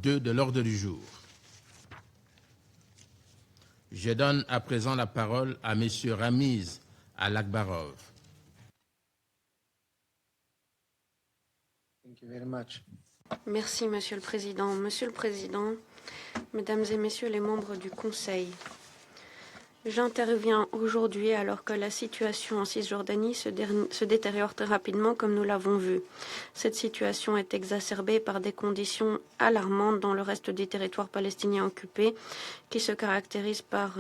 2 de l'ordre du jour. Je donne à présent la parole à M. Ramiz Alakbarov. Merci, Monsieur le Président. Monsieur le Président, Mesdames et Messieurs les membres du Conseil, j'interviens aujourd'hui alors que la situation en Cisjordanie se détériore très rapidement, comme nous l'avons vu. Cette situation est exacerbée par des conditions alarmantes dans le reste des territoires palestiniens occupés, qui se caractérisent par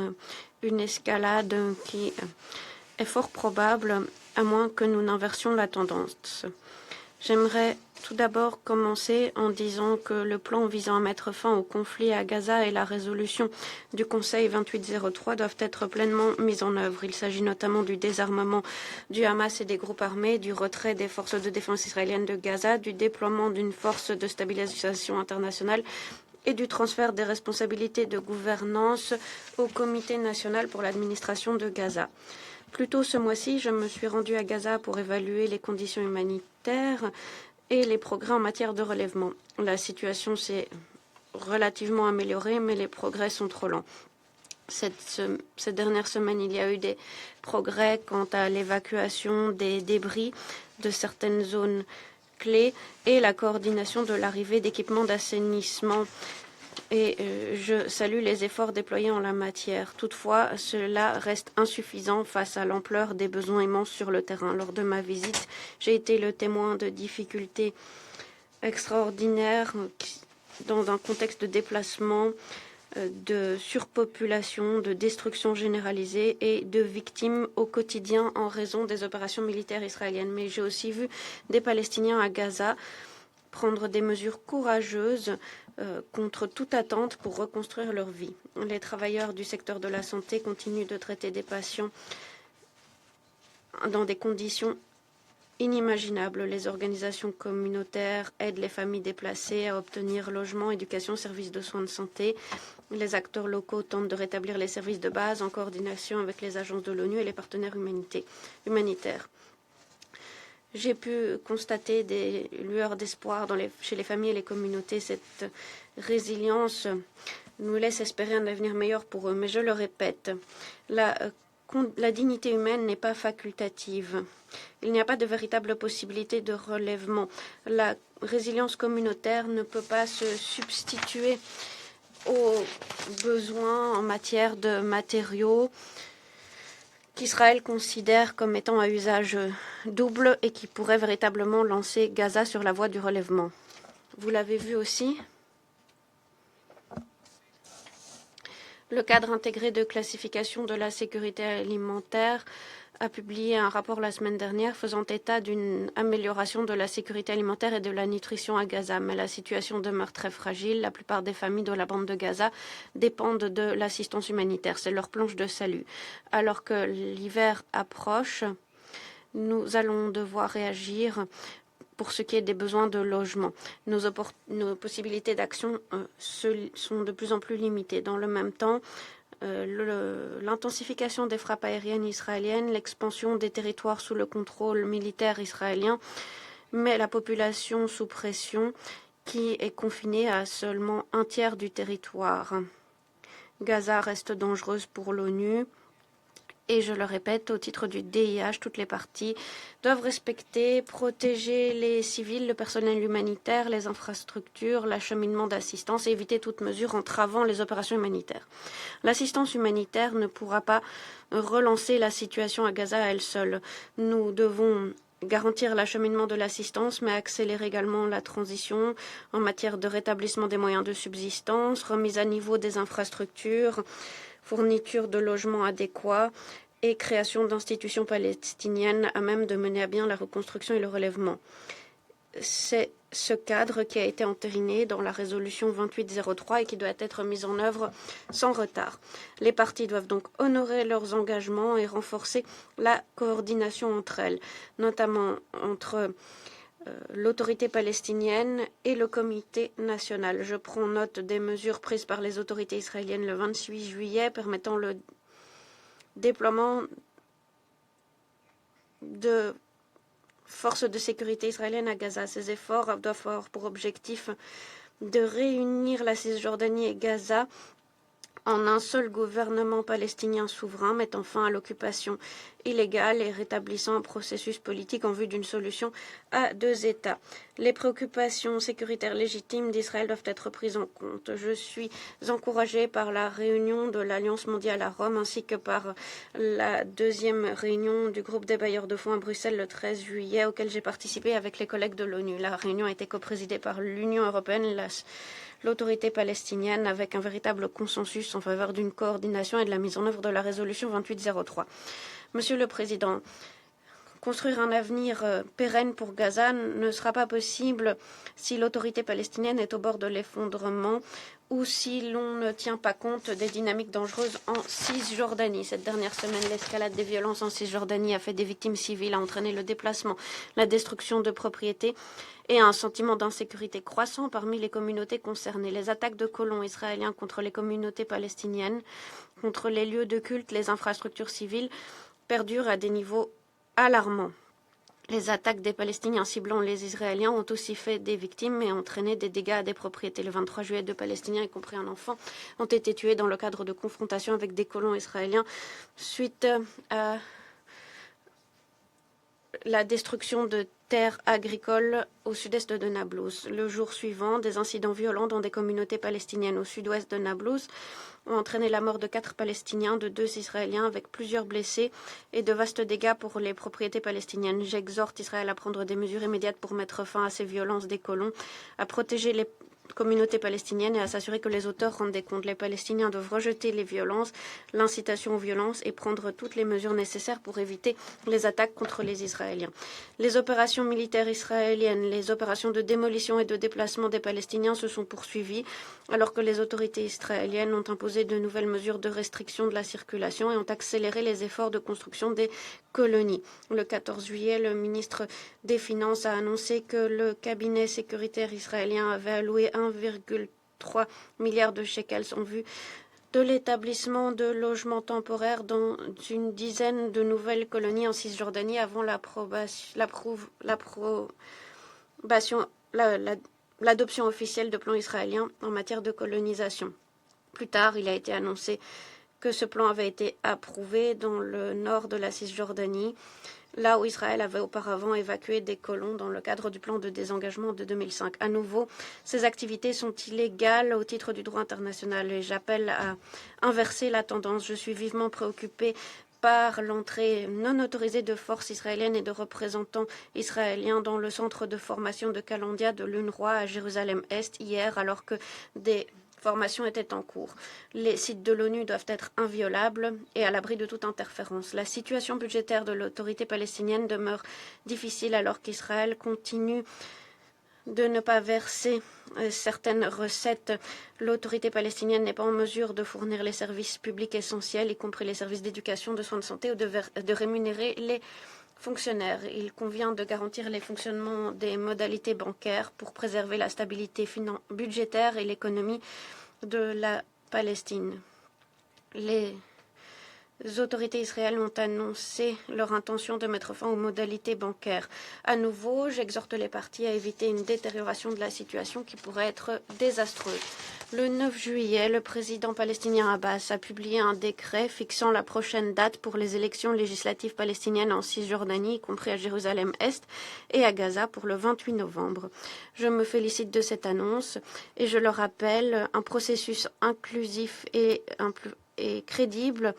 une escalade qui est fort probable, à moins que nous n'inversions la tendance. J'aimerais tout d'abord commencer en disant que le plan visant à mettre fin au conflit à Gaza et la résolution du Conseil 2803 doivent être pleinement mis en œuvre. Il s'agit notamment du désarmement du Hamas et des groupes armés, du retrait des forces de défense israéliennes de Gaza, du déploiement d'une force de stabilisation internationale et du transfert des responsabilités de gouvernance au Comité national pour l'administration de Gaza. Plus tôt ce mois-ci, je me suis rendue à Gaza pour évaluer les conditions humanitaires et les progrès en matière de relèvement. La situation s'est relativement améliorée, mais les progrès sont trop lents. Cette dernière semaine, il y a eu des progrès quant à l'évacuation des débris de certaines zones clés et la coordination de l'arrivée d'équipements d'assainissement. Et je salue les efforts déployés en la matière. Toutefois, cela reste insuffisant face à l'ampleur des besoins immenses sur le terrain. Lors de ma visite, j'ai été le témoin de difficultés extraordinaires dans un contexte de déplacement, de surpopulation, de destruction généralisée et de victimes au quotidien en raison des opérations militaires israéliennes. Mais j'ai aussi vu des Palestiniens à Gaza prendre des mesures courageuses contre toute attente pour reconstruire leur vie. Les travailleurs du secteur de la santé continuent de traiter des patients dans des conditions inimaginables. Les organisations communautaires aident les familles déplacées à obtenir logement, éducation, services de soins de santé. Les acteurs locaux tentent de rétablir les services de base en coordination avec les agences de l'ONU et les partenaires humanitaires. J'ai pu constater des lueurs d'espoir chez les familles et les communautés. Cette résilience nous laisse espérer un avenir meilleur pour eux. Mais je le répète, la dignité humaine n'est pas facultative. Il n'y a pas de véritable possibilité de relèvement. La résilience communautaire ne peut pas se substituer aux besoins en matière de matériaux qu'Israël considère comme étant à usage double et qui pourrait véritablement lancer Gaza sur la voie du relèvement. Vous l'avez vu aussi, le cadre intégré de classification de la sécurité alimentaire a publié un rapport la semaine dernière faisant état d'une amélioration de la sécurité alimentaire et de la nutrition à Gaza. Mais la situation demeure très fragile. La plupart des familles de la bande de Gaza dépendent de l'assistance humanitaire. C'est leur planche de salut. Alors que l'hiver approche, nous allons devoir réagir pour ce qui est des besoins de logement. Nos possibilités d'action sont de plus en plus limitées. Dans le même temps, l'intensification des frappes aériennes israéliennes, l'expansion des territoires sous le contrôle militaire israélien met la population sous pression qui est confinée à seulement un tiers du territoire. Gaza reste dangereuse pour l'ONU. Et je le répète, au titre du DIH, toutes les parties doivent respecter, protéger les civils, le personnel humanitaire, les infrastructures, l'acheminement d'assistance et éviter toute mesure entravant les opérations humanitaires. L'assistance humanitaire ne pourra pas relancer la situation à Gaza à elle seule. Nous devons garantir l'acheminement de l'assistance, mais accélérer également la transition en matière de rétablissement des moyens de subsistance, remise à niveau des infrastructures, fourniture de logements adéquats et création d'institutions palestiniennes à même de mener à bien la reconstruction et le relèvement. C'est ce cadre qui a été entériné dans la résolution 2803 et qui doit être mis en œuvre sans retard. Les parties doivent donc honorer leurs engagements et renforcer la coordination entre elles, notamment entre l'autorité palestinienne et le comité national. Je prends note des mesures prises par les autorités israéliennes le 28 juillet permettant le déploiement de forces de sécurité israéliennes à Gaza. Ces efforts doivent avoir pour objectif de réunir la Cisjordanie et Gaza en un seul gouvernement palestinien souverain, mettant fin à l'occupation illégale et rétablissant un processus politique en vue d'une solution à deux États. Les préoccupations sécuritaires légitimes d'Israël doivent être prises en compte. Je suis encouragée par la réunion de l'Alliance mondiale à Rome ainsi que par la deuxième réunion du groupe des bailleurs de fonds à Bruxelles le 13 juillet auquel j'ai participé avec les collègues de l'ONU. La réunion a été coprésidée par l'Union européenne, l'autorité palestinienne avec un véritable consensus en faveur d'une coordination et de la mise en œuvre de la résolution 2803. Monsieur le Président, construire un avenir pérenne pour Gaza ne sera pas possible si l'autorité palestinienne est au bord de l'effondrement ou si l'on ne tient pas compte des dynamiques dangereuses en Cisjordanie. Cette dernière semaine, l'escalade des violences en Cisjordanie a fait des victimes civiles, a entraîné le déplacement, la destruction de propriétés et un sentiment d'insécurité croissant parmi les communautés concernées. Les attaques de colons israéliens contre les communautés palestiniennes, contre les lieux de culte, les infrastructures civiles, perdurent à des niveaux alarmants. Les attaques des Palestiniens ciblant les Israéliens ont aussi fait des victimes et entraîné des dégâts à des propriétés. Le 23 juillet, 2 Palestiniens, y compris un enfant, ont été tués dans le cadre de confrontations avec des colons israéliens suite à la destruction de terres agricoles au sud-est de Nablus. Le jour suivant, des incidents violents dans des communautés palestiniennes au sud-ouest de Nablus ont entraîné la mort de 4 Palestiniens, de 2 Israéliens, avec plusieurs blessés et de vastes dégâts pour les propriétés palestiniennes. J'exhorte Israël à prendre des mesures immédiates pour mettre fin à ces violences des colons, à protéger les communauté palestinienne et à s'assurer que les auteurs rendent des comptes. Les Palestiniens doivent rejeter les violences, l'incitation aux violences et prendre toutes les mesures nécessaires pour éviter les attaques contre les Israéliens. Les opérations militaires israéliennes, les opérations de démolition et de déplacement des Palestiniens se sont poursuivies alors que les autorités israéliennes ont imposé de nouvelles mesures de restriction de la circulation et ont accéléré les efforts de construction des colonies. Le 14 juillet, le ministre des Finances a annoncé que le cabinet sécuritaire israélien avait alloué 1,3 milliard de shekels en vue de l'établissement de logements temporaires dans une dizaine de nouvelles colonies en Cisjordanie avant l'adoption officielle de plans israéliens en matière de colonisation. Plus tard, il a été annoncé que ce plan avait été approuvé dans le nord de la Cisjordanie, là où Israël avait auparavant évacué des colons dans le cadre du plan de désengagement de 2005. À nouveau, ces activités sont illégales au titre du droit international et j'appelle à inverser la tendance. Je suis vivement préoccupée par l'entrée non autorisée de forces israéliennes et de représentants israéliens dans le centre de formation de Kalandia de l'UNRWA à Jérusalem-Est hier, alors que des formations étaient en cours. Les sites de l'ONU doivent être inviolables et à l'abri de toute interférence. La situation budgétaire de l'autorité palestinienne demeure difficile alors qu'Israël continue de ne pas verser certaines recettes. L'autorité palestinienne n'est pas en mesure de fournir les services publics essentiels, y compris les services d'éducation, de soins de santé ou de rémunérer les fonctionnaires. Il convient de garantir les fonctionnements des modalités bancaires pour préserver la stabilité budgétaire et l'économie de la Palestine. Les autorités israéliennes ont annoncé leur intention de mettre fin aux modalités bancaires. À nouveau, j'exhorte les parties à éviter une détérioration de la situation qui pourrait être désastreuse. Le 9 juillet, le président palestinien Abbas a publié un décret fixant la prochaine date pour les élections législatives palestiniennes en Cisjordanie, y compris à Jérusalem-Est et à Gaza pour le 28 novembre. Je me félicite de cette annonce et je le rappelle, un processus inclusif et crédible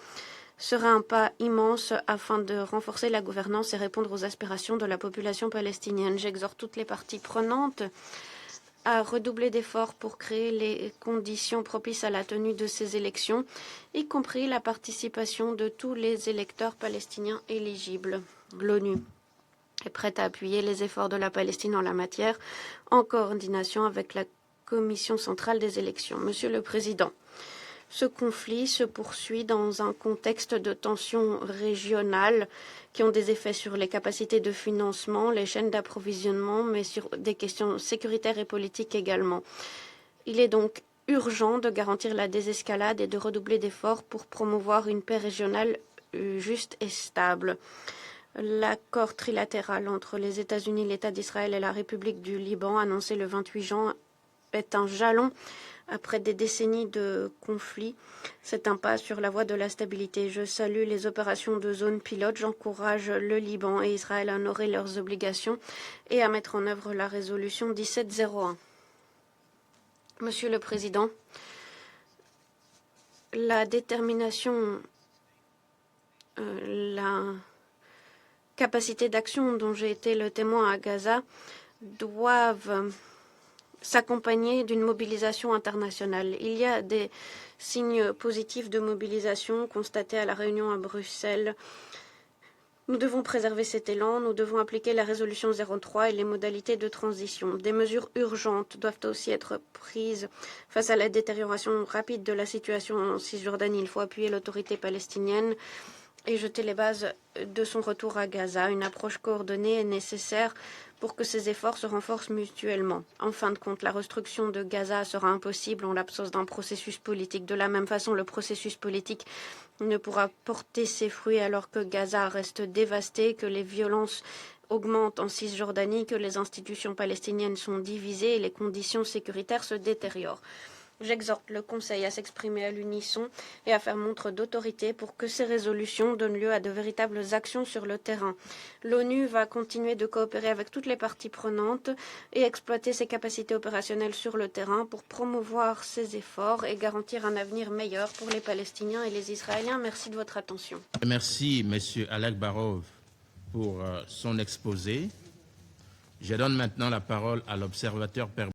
sera un pas immense afin de renforcer la gouvernance et répondre aux aspirations de la population palestinienne. J'exhorte toutes les parties prenantes à redoubler d'efforts pour créer les conditions propices à la tenue de ces élections, y compris la participation de tous les électeurs palestiniens éligibles. L'ONU est prête à appuyer les efforts de la Palestine en la matière, en coordination avec la Commission centrale des élections. Monsieur le Président, ce conflit se poursuit dans un contexte de tensions régionales qui ont des effets sur les capacités de financement, les chaînes d'approvisionnement, mais sur des questions sécuritaires et politiques également. Il est donc urgent de garantir la désescalade et de redoubler d'efforts pour promouvoir une paix régionale juste et stable. L'accord trilatéral entre les États-Unis, l'État d'Israël et la République du Liban, annoncé le 28 juin, est un jalon après des décennies de conflits. C'est un pas sur la voie de la stabilité. Je salue les opérations de zone pilote. J'encourage le Liban et Israël à honorer leurs obligations et à mettre en œuvre la résolution 1701. Monsieur le Président, la détermination, la capacité d'action dont j'ai été le témoin à Gaza doivent s'accompagner d'une mobilisation internationale. Il y a des signes positifs de mobilisation constatés à la réunion à Bruxelles. Nous devons préserver cet élan, nous devons appliquer la résolution 03 et les modalités de transition. Des mesures urgentes doivent aussi être prises face à la détérioration rapide de la situation en Cisjordanie. Il faut appuyer l'autorité palestinienne et jeter les bases de son retour à Gaza. Une approche coordonnée est nécessaire pour que ces efforts se renforcent mutuellement. En fin de compte, la reconstruction de Gaza sera impossible en l'absence d'un processus politique. De la même façon, le processus politique ne pourra porter ses fruits alors que Gaza reste dévasté, que les violences augmentent en Cisjordanie, que les institutions palestiniennes sont divisées et les conditions sécuritaires se détériorent. J'exhorte le Conseil à s'exprimer à l'unisson et à faire montre d'autorité pour que ces résolutions donnent lieu à de véritables actions sur le terrain. L'ONU va continuer de coopérer avec toutes les parties prenantes et exploiter ses capacités opérationnelles sur le terrain pour promouvoir ses efforts et garantir un avenir meilleur pour les Palestiniens et les Israéliens. Merci de votre attention. Merci, M. Alakbarov, pour son exposé. Je donne maintenant la parole à l'observateur permanent.